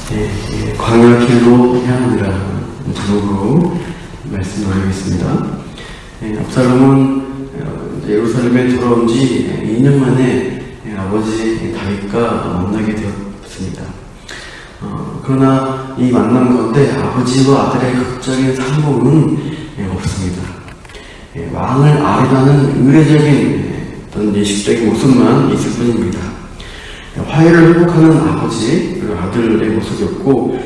광야 길로 향하느라 제목으로 말씀 나누겠습니다. 압살롬은 예루살렘에 돌아온 지 2년 만에 아버지 다윗과 만나게 되었습니다. 그러나 이 만남 가운데 아버지와 아들의 극적인 상봉은 없습니다. 왕을 아뢰다는 의례적인 어떤 예식적인 모습만 있을 뿐입니다. 화해를 회복하는 아버지, 그리고 아들의 모습이었고,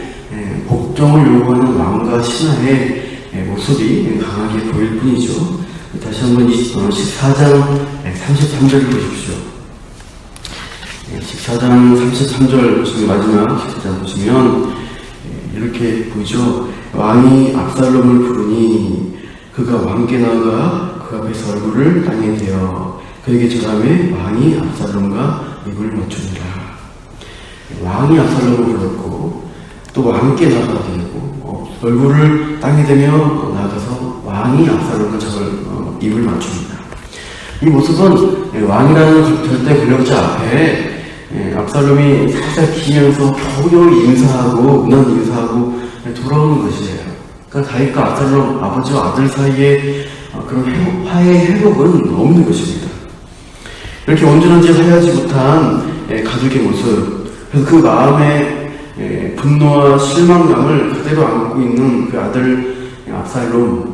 복종을 요구하는 왕과 신하의 모습이 강하게 보일 뿐이죠. 다시 한번 14장 33절을 보십시오. 14장 33절 보시면, 마지막 14장 보시면 이렇게 보이죠. 왕이 압살롬을 부르니 그가 왕께 나아가 그 앞에서 얼굴을 땅에 대어 그에게 절하매 왕이 압살롬과 입을 맞추니라. 왕이 압살롬을 불렀고 또 왕께 나아가야 되고 얼굴을 땅에 대며 나아가서 왕이 압살롬과 입을 맞춥니다. 이 모습은 왕이라는 절대 권력자 앞에 압살롬이 살짝 기면서 겨우겨우 인사하고 은한 인사하고 돌아오는 것이에요. 그러니까 다윗과 압살롬 아버지와 아들 사이에 그런 화해의 회복은 없는 것입니다. 이렇게 온전하지 화해하지 못한 가족의 모습, 그래서 그 마음에 분노와 실망감을 그대로 안고 있는 그 아들 압살롬,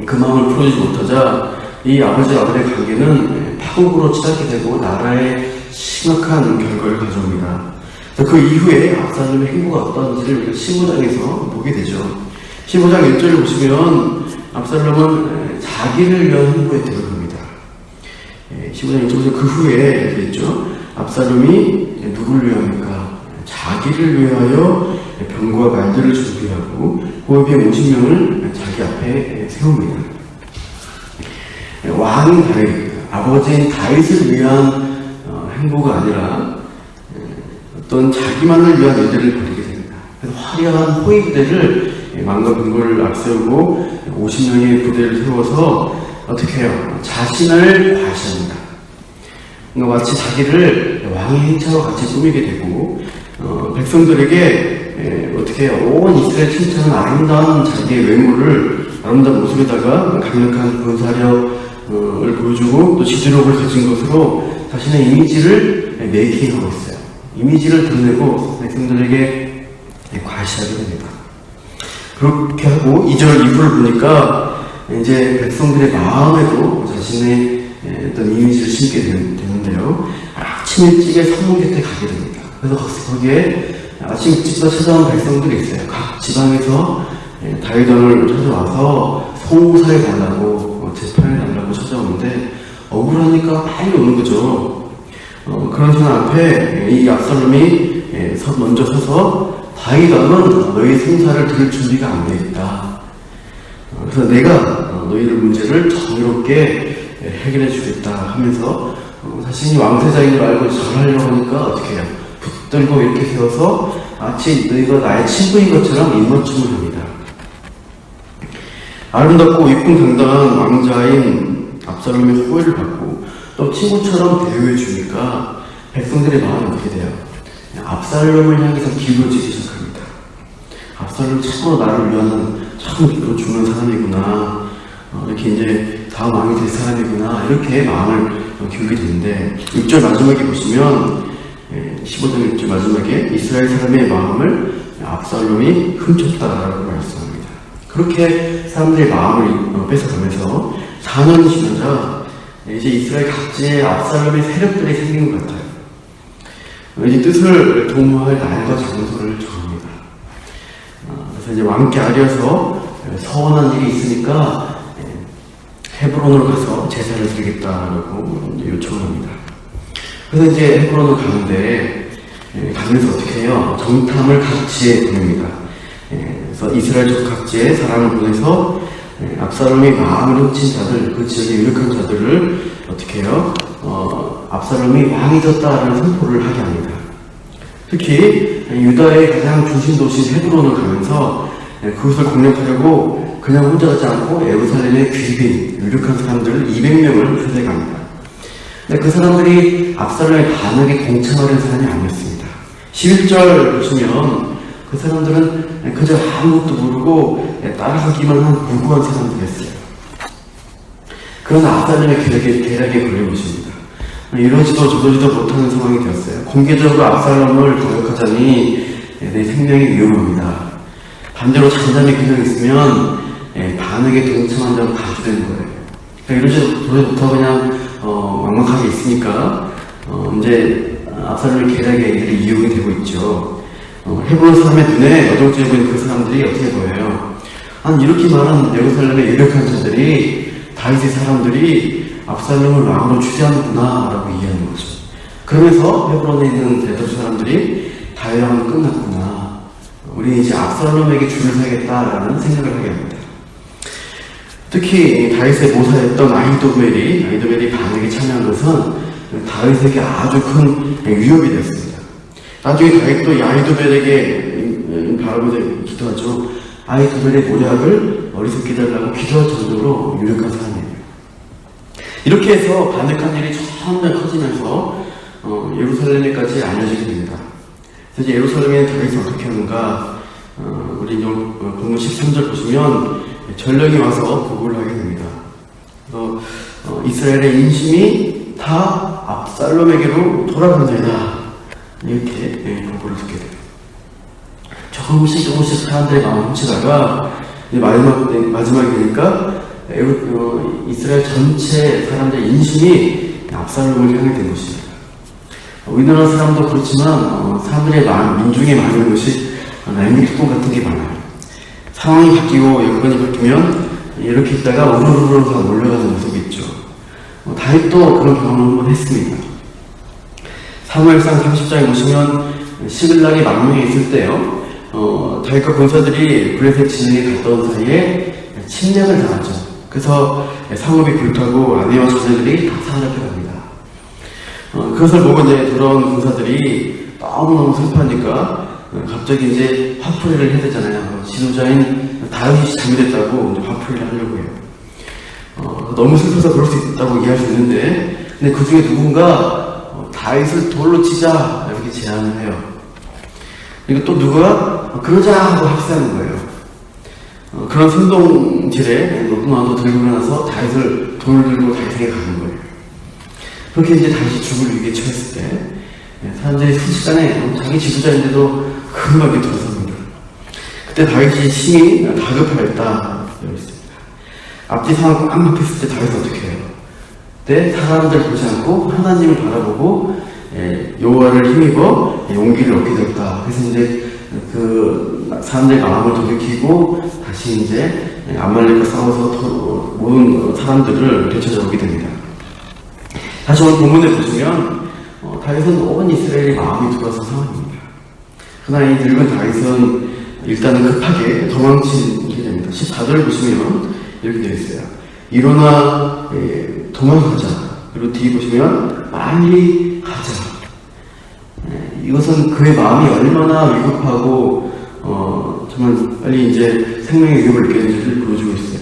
그 마음을 풀어주지 못하자 이 아버지와 아들의 관계는 파국으로 치닫게 되고 나라에 심각한 결과를 가져옵니다. 그 이후에 압살롬의 행보가 어떠한지를 우리가 15장에서 보게 되죠. 15장 1절을 보시면 압살롬은 자기를 위한 행보에 들어갑니다. 15장 1절에서 그 후에 되겠죠. 압살롬이 누구를 위함입니까? 자기를 위하여 병과 말들을 준비하고 호흡의 50명을 자기 앞에 세웁니다. 왕인 다윗, 아버지인 다윗을 위한 행보가 아니라 어떤 자기만을 위한 일들을 벌이게 됩니다. 그래서 화려한 호위 부대를 왕과 병거를 앞세우고 50명의 부대를 세워서 어떻게 해요? 자신을 과시합니다. 그러니까 마치 자기를 왕의 행차와 같이 꾸미게 되고 백성들에게 어떻게 해요? 온 이스라엘 칭찬하는 아름다운 자기의 외모를 아름다운 모습에다가 강력한 군사력을 보여주고 또 지도력을 가진 것으로 자신의 이미지를 메이킹하고 있어요. 이미지를 드러내고 백성들에게 과시하게 됩니다. 그렇게 하고 2절 이후를 보니까 이제 백성들의 마음에도 자신의 어떤 이미지를 심게 되는데요. 아침 일찍에 성문 곁에 가게 됩니다. 그래서 거기에 아침 일찍부터 찾아온 백성들이 있어요. 각 지방에서 다윗 왕을 찾아와서 송사해 달라고 재판해 달라고 찾아오는데 억울하니까 빨리 오는 거죠. 그런 사람 앞에 이 압살롬이 먼저 서서 다윗 왕은 너희 송사를 들을 준비가 안 돼 있다. 그래서 내가 너희들 문제를 정의롭게 해결해 주겠다 하면서 자신이 왕세자인 줄 알고 절하려고 하니까 어떻게 해요? 붙들고 이렇게 세워서 마치 너희가 나의 친구인 것처럼 입맞춤을 합니다. 아름답고 이쁜 당당한 왕자인 압살롬의 호의를 받고 또 친구처럼 대우해 주니까 백성들의 마음이 어떻게 돼요? 압살롬을 향해서 기울어지기 시작합니다. 압살롬 참으로 나를 위하는 참 주는 사람이구나. 이렇게 이제 다음 왕이 될 사람이구나. 이렇게 마음을 기울게 되는데 6절 마지막에 보시면 15장 6절 마지막에 이스라엘 사람의 마음을 압살롬이 훔쳤다라고 말씀합니다. 그렇게 사람들의 마음을 뺏어가면서 4년이 지나자 이제 이스라엘 각지에 압살롬의 세력들이 생긴 것 같아요. 이제 뜻을 도모할 날과 장소를 정합니다. 그래서 이제 왕께 아뢰어서 서원한 일이 있으니까 헤브론으로 가서 제사를 드리겠다라고 요청을 합니다. 그래서 이제 헤브론으로 가는데 가면서 어떻게 해요? 정탐을 각지에 보냅니다. 그래서 이스라엘 족 각지에 사람을 보내서 압살롬이 마음을 훔친 자들, 그 지역의 유력한 자들을 어떻게 해요? 압살롬이 왕이 졌다라는 선포를 하게 합니다. 특히 유다의 가장 중심 도시 헤브론을 가면서 그것을 공략하려고 그냥 혼자 가지 않고 예루살렘의 귀빈, 유력한 사람들 200명을 초대합니다. 근데 그 사람들이 압살롬의 반역에 동참하는 사람이 아니었습니다. 11절 보시면 그 사람들은 그저 아무것도 모르고 따라가기만 한 무고한 사람들이었어요. 그러나 압살롬의 계략에 걸린 것입니다. 이러지도 저러지도 못하는 상황이 되었어요. 공개적으로 압살롬을 거역하자니 내 생명이 위험합니다. 반대로 잠잠히 그냥 있으면 반역에 동참한 자로 간주되는 거예요. 그러니까 이러지도 못하고 그냥 막막하게 있으니까 이제 압살롬의 계략에 이들이 이용이 되고 있죠. 헤브론 사람의 눈에 어정쩡해 보이는 그 사람들이 어떻게 보여요? 아니 이렇게 많은 예루살렘의 유력한 자들이 다윗의 사람들이 압살롬을 왕으로 취재하는구나 라고 이해하는 거죠. 그러면서 헤브론에 있는 대다수 사람들이 다윗왕은 끝났구나, 우리 이제 압살롬에게 줄을 서야겠다라는 생각을 하게 합니다. 특히 다윗의 모사였던 아히도벨이 반역에 참여한 것은 다윗에게 아주 큰 위협이 되었습니다. 나중에 다윗도 이 아히도벨에게 바라보며 기도하죠. 아히도벨의 모략을 어리석게 해달라고 기도할 정도로 유력한 사람이에요. 이렇게 해서 반역한 일이 점점 커지면서 예루살렘에까지 알려지게 됩니다. 그래서 예루살렘에 다윗이 어떻게 하는가, 우리 본문 13절 보시면 전령이 와서 보고를 하게 됩니다. 그래서 이스라엘의 인심이 다 압살롬에게로 돌아간다이다, 이렇게 보고를 듣게 돼요. 조금씩 사람들의 마음을 훔치다가 마지막이 되니까 이스라엘 전체 사람들의 인심이 압살롬을 향해 된 것입니다. 우리나라 사람도 그렇지만 사람들의 마음, 민중의 마음인 것이 난민특공 같은 게 많아요. 상황이 바뀌고 여건이 바뀌면 이렇게 있다가 우르르르 다 몰려가는 모습이 있죠. 다윗도 그런 경험을 한번 했습니다. 사무엘상 30장에 보시면 시글락이 망명에 있을 때요, 다윗과 군사들이 블레셋 진영에 갔다 온 사이에 침략을 당하죠. 그래서 상업이 불타고 아내와 자녀들이 다 사로잡혀 갑니다. 그것을 보고 이제 돌아온 군사들이 너무너무 슬퍼하니까 갑자기 이제 화풀이를 해야 되잖아요. 지도자인 다윗이 잘못했다고 이제 화풀이를 하려고 해요. 너무 슬퍼서 그럴 수 있다고 이해할 수 있는데, 근데 그 중에 누군가 다윗을 돌로 치자 이렇게 제안을 해요. 그리고 또 누가 그러자 하고 합세하는 거예요. 그런 선동질에 너무나도 들고 일어나서 다윗을 돌을 들고 다윗에게 가는 거예요. 그렇게 이제 다윗이 죽을 위기에 처했을 때 사람들이 순식간에 자기 지도자인데도 금방에 들어섭니다. 그때 다윗이 심히 다급하였다 되어 있습니다. 앞뒤 상황 꽉 막혔을 때 다윗은 어떻게 해요? 그때 사람들 보지 않고 하나님을 바라보고 여호와를 힘입어 용기를 얻게 되었다. 그래서 이제 그 사람들의 마음을 돌이키고 다시 이제 아말렉과 싸워서 모든 사람들을 되찾아오게 됩니다. 다시 오늘 본문에 보시면 다윗은 온 이스라엘의 마음이 돌아선 상황입니다. 그러나 이 늙은 다윗은 일단은 급하게 도망치게 됩니다. 14절을 보시면 이렇게 되어 있어요. 일어나 도망가자. 그리고 뒤에 보시면 빨리 가자. 이것은 그의 마음이 얼마나 위급하고 정말 빨리 이제 생명의 위협을 느끼는지를 보여주고 있어요.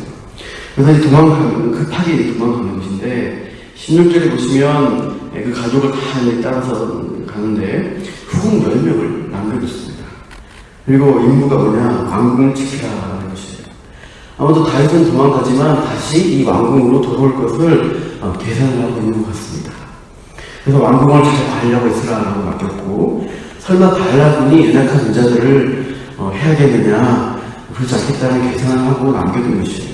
그래서 이제 급하게 도망가는 것인데, 16절에 보시면 그 가족을 다 따라서 가는데 후궁 10명을 남겨뒀습니다. 그리고 임무가 뭐냐, 왕궁을 지키라는 것이에요. 아마도 다윗은 도망가지만 다시 이 왕궁으로 돌아올 것을 계산을 하고 있는 것 같습니다. 그래서 왕궁을 잘 관리하고 있으라고 맡겼고, 설마 발라군이 연약한 전자들을 해야겠느냐, 그렇지 않겠다는 계산을 하고 남겨둔 것이에요.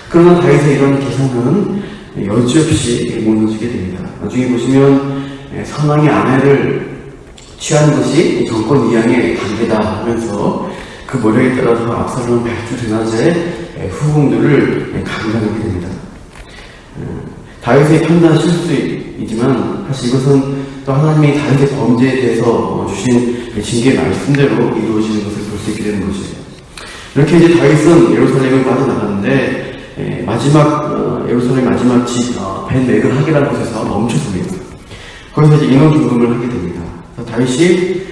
그러나 다윗의 이런 계산은 여지없이 무너지게 됩니다. 나중에 보시면 선왕의 아내를 취한 것이 정권 이양의 단계다 하면서 그 모략에 따라서 압살롬 백주 드나제 후궁들을 강간하게 됩니다. 다윗의 판단 실수이지만 사실 이것은 또 하나님이 다윗의 범죄에 대해서 주신 징계 말씀대로 이루어지는 것을 볼 수 있게 되는 것이에요. 이렇게 이제 다윗은 예루살렘을 빠져나가는데 예루살렘 마지막 벤 메그하게라는 곳에서 멈춰섭니다. 거기서 이제 인원 중금을 하게 됩니다. 다윗이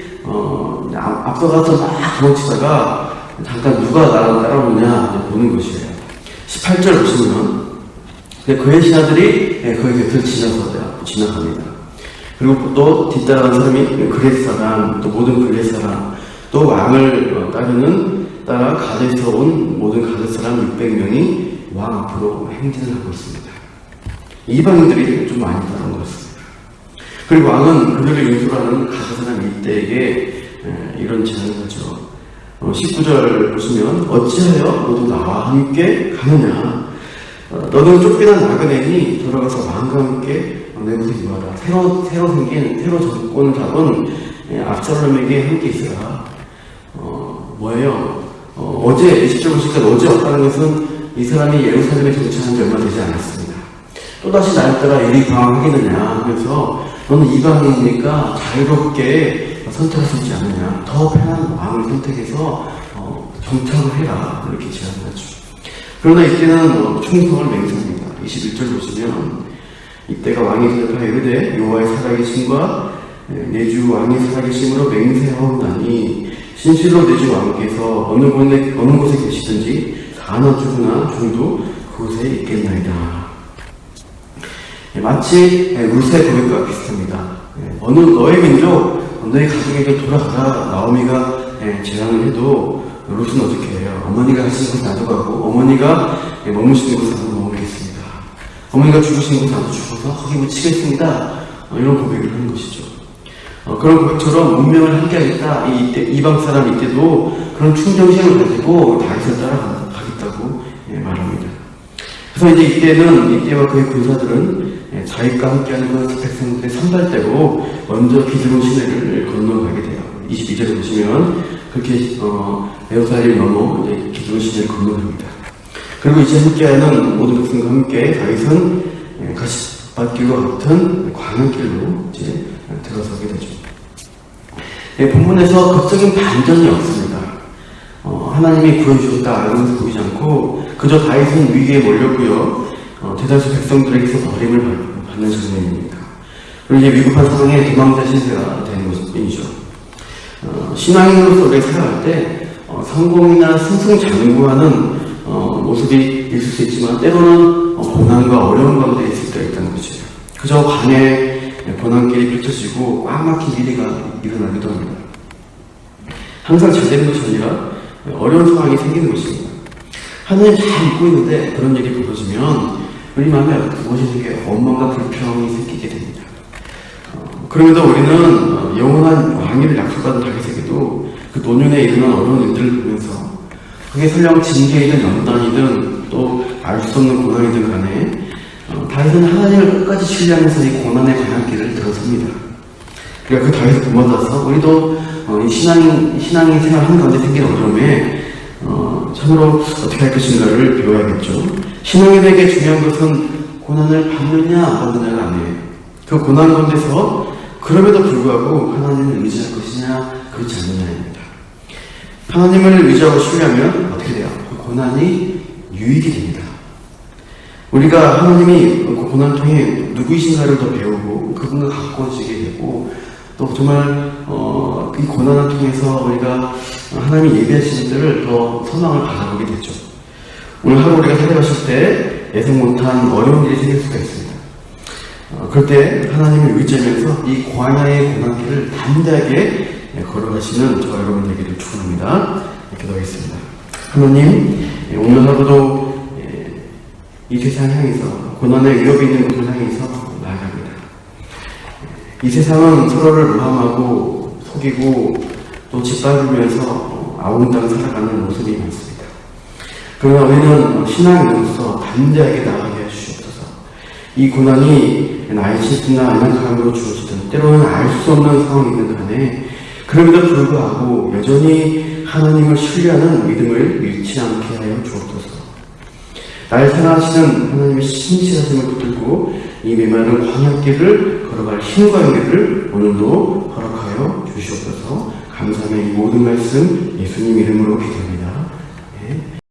앞서가서 막 도망치다가 잠깐 누가 나랑 따라오느냐 보는 것이에요. 18절 보시면 그의 신하들이 그의 곁을 지나갑니다. 그리고 또 뒤따라간 사람이 그렛 사람, 또 모든 그렛 사람, 또 또 왕을 따라 가드에서 온 모든 가드 사람 600명이 왕 앞으로 행진을 하고 있습니다. 이방인들이 좀 많이 따라온 것 같습니다. 그리고 왕은 그들을 인솔하는 가드 사람 이때에게 이런 제안을 하죠. 19절 보시면 어찌하여 너도 나와 함께 가느냐. 너는 쫓겨난 나그네니 돌아가서 왕과 함께 내 곁에 있어라. 새로 생긴 새로 정권을 잡은 압살롬에게 함께 있어라. 뭐예요? 어제 20절 보시니까 어제 왔다는 것은 이 사람이 예루살렘에 정착한 지 얼마 되지 않았습니다. 또다시 나를 따라 이리 방황하겠느냐 하면서 너는 이방인이니까 자유롭게 선택할 수 있지 않느냐. 더 편한 왕을 선택해서 정착을 해라. 이렇게 제안을 하죠. 그러나 이때는 충성을 맹세합니다. 21절 보시면 이때가 왕이 대답하여 이르되 여호와의 살아계심과 내 주 왕이 살아계심으로 맹세하오나니 진실로 내 주 왕께서 어느 곳에 계시든지 사나 죽으나 종도 그곳에 있겠나이다. 마치 룻의 고백과 비슷합니다. 어느 너의 민족, 너의 가족에게 돌아가라. 나오미가 제안을 해도 룻은 어떻게 해요? 어머니가 하시는 곳에 나도 가고, 어머니가 머무시는 곳에 나도 머물겠습니다. 어머니가 죽으시는 곳에 나도 죽어서 거기 묻히겠습니다. 이런 고백을 하는 것이죠. 그런 고백처럼 운명을 함께하겠다. 이방 사람 이때도 그런 충정심을 가지고 다윗을 따라가겠다고 말합니다. 그래서 이제 이때와 그의 군사들은 자기가 함께하는 그 백성들의 선발대로 먼저 기드론 시내를 건너가게 돼요. 22절에 보시면 그렇게 예루살렘 넘어 이제 기드론 시내를 건너갑니다. 그리고 이제 함께하는 모든 백성과 함께 다윗은 가시밭길과 같은 광야길로 이제 들어서게 되죠. 본문에서 극적인 반전이 없습니다. 하나님이 구해주셨다 이러면서 보이지 않고 그저 다윗은 위기에 몰렸고요. 대다수 백성들에게서 버림을 받는 장면입니다. 그리고 이제 위급한 상황에 도망자 신세가 되는 것뿐이죠. 신앙인으로서 우리가 살아갈 때 성공이나 승승장구하는 모습이 있을 수 있지만 때로는 고난과 어려운 가운데 있을 때가 있다는 거죠. 그저 광야에 고난길이 펼쳐지고 꽉 막힌 일이가 일어나기도 합니다. 항상 잘 되는 것이 아니라 어려운 상황이 생기는 것입니다. 하나님 잘 믿고 있는데 그런 일이 벌어지면 우리 마음에 무엇인가 원망과 불평이 생기게 됩니다. 그럼에도 우리는 영원한 왕위를 약속받은 다윗에게도 그 노년에 일어난 어려운 일들을 보면서 그게 설령 징계이든 연단이든 또 알 수 없는 고난이든 간에 다윗은 하나님을 끝까지 신뢰하면서 이 고난의 방향길을 들어섭니다. 그러니까 그 다윗을 본받아서 우리도 이 신앙인 생활하는 가운데 생긴 어려움에 참으로 어떻게 할 것인가를 배워야겠죠. 신앙인에게 중요한 것은 고난을 받느냐 안 받느냐가 아니에요. 그 고난 가운데서 그럼에도 불구하고 하나님을 의지할 것이냐 그렇지 않느냐입니다. 하나님을 의지하고 신뢰하면 어떻게 돼요? 그 고난이 유익이 됩니다. 우리가 하나님이 그 고난을 통해 누구이신가를 더 배우고 그분과 가까워지게 되고 또 정말 이 고난을 통해서 우리가 하나님이 예비하신 일들을 더 소망을 바라보게 되죠. 오늘 하루 우리가 살아가실 때 예상 못한 어려운 일이 생길 수가 있습니다. 그럴 때 하나님을 의지하면서 이 광야의 고난길을 담대하게 걸어가시는 저와 여러분 되기를 축원합니다. 기도하겠습니다. 하나님, 오늘 하루도 이 세상 향해서 고난의 위협이 있는 곳을 향해서 나아갑니다. 이 세상은 서로를 모함하고 속이고 또 짓밟으면서 아웅다웅 살아가는 모습이 많습니다. 그러나 우리는 신앙인으로서 담대하게 나아가게 해주시옵소서. 이 고난이 나의 실수나 안락함으로 주어지든 때로는 알 수 없는 상황이든 간에 그럼에도 불구하고 여전히 하나님을 신뢰하는 믿음을 잃지 않게 하여 주옵소서. 날 사랑하시는 하나님의 신실하심을 붙들고 이 메마른 광야길을 걸어갈 힘과 용기를 오늘도 허락하여 주시옵소서. 감사하며 이 모든 말씀 예수님 이름으로 기도합니다.